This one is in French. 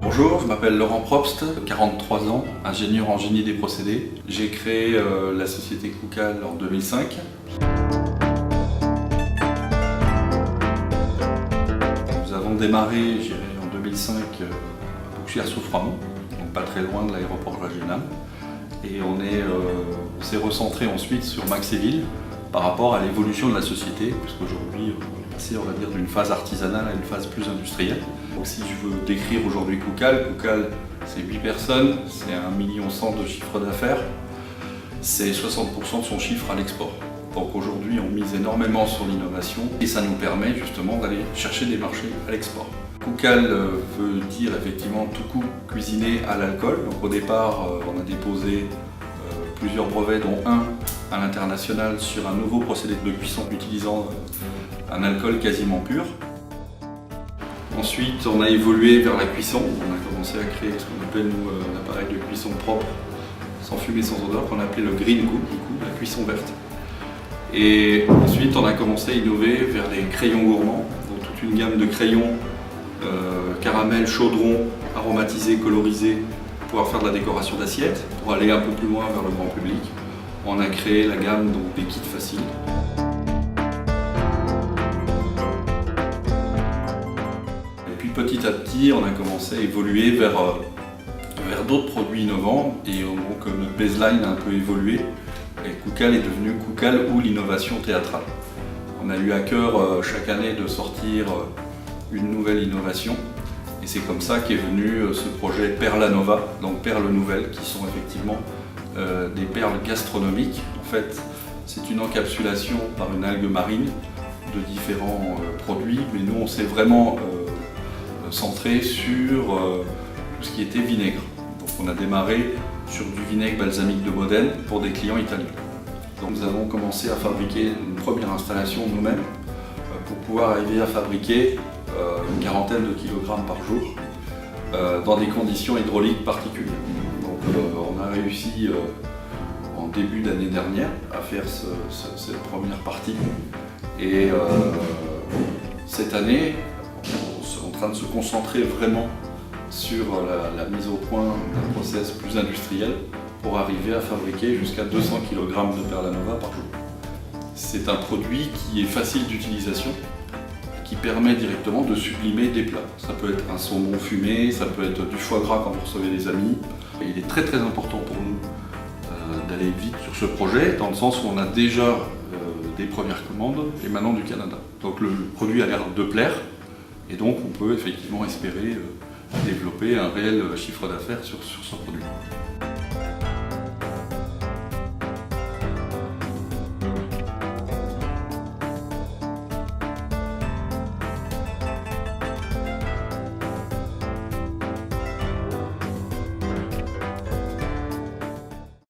Bonjour, je m'appelle Laurent Probst, 43 ans, ingénieur en génie des procédés. J'ai créé la société Koucal en 2005. Nous avons démarré, je dirais, en 2005 à Bouxières-sur-Froidmont, donc pas très loin de l'aéroport régional. Et on s'est recentré ensuite sur Maxéville par rapport à l'évolution de la société, puisqu'aujourd'hui on est passé, on va dire, d'une phase artisanale à une phase plus industrielle. Donc si je veux décrire aujourd'hui Koucal, c'est 8 personnes, c'est 1,1 million de chiffre d'affaires, c'est 60% de son chiffre à l'export. Donc aujourd'hui on mise énormément sur l'innovation et ça nous permet justement d'aller chercher des marchés à l'export. Koucal veut dire effectivement tout coup cuisiné à l'alcool. Donc au départ on a déposé plusieurs brevets dont un à l'international sur un nouveau procédé de cuisson utilisant un alcool quasiment pur. Ensuite, on a évolué vers la cuisson. On a commencé à créer ce qu'on appelle nous un appareil de cuisson propre, sans fumée, sans odeur, qu'on appelait le green cook, du coup, la cuisson verte. Et ensuite, on a commencé à innover vers les crayons gourmands, donc toute une gamme de crayons caramel, chaudron, aromatisés, colorisés, pour pouvoir faire de la décoration d'assiettes, pour aller un peu plus loin vers le grand public. On a créé la gamme donc, des kits faciles. Et puis petit à petit, on a commencé à évoluer vers d'autres produits innovants et donc notre baseline a un peu évolué. Et Koucal est devenu Koucal ou l'innovation théâtrale. On a eu à cœur chaque année de sortir une nouvelle innovation. Et c'est comme ça qu'est venu ce projet Perla Nova, donc perles nouvelles, qui sont effectivement des perles gastronomiques. En fait, c'est une encapsulation par une algue marine de différents produits, mais nous on s'est vraiment centré sur tout ce qui était vinaigre. Donc on a démarré sur du vinaigre balsamique de Modène pour des clients italiens. Donc nous avons commencé à fabriquer une première installation nous-mêmes pour pouvoir arriver à fabriquer une quarantaine de kilogrammes par jour dans des conditions hydrauliques particulières. Donc on a réussi en début d'année dernière à faire cette première partie et cette année on est en train de se concentrer vraiment sur la mise au point d'un process plus industriel pour arriver à fabriquer jusqu'à 200 kg de Perla Nova par jour. C'est un produit qui est facile d'utilisation, qui permet directement de sublimer des plats. Ça peut être un saumon fumé, ça peut être du foie gras quand vous recevez des amis. Et il est très très important pour nous d'aller vite sur ce projet, dans le sens où on a déjà des premières commandes émanant du Canada. Donc le produit a l'air de plaire, et donc on peut effectivement espérer développer un réel chiffre d'affaires sur ce produit.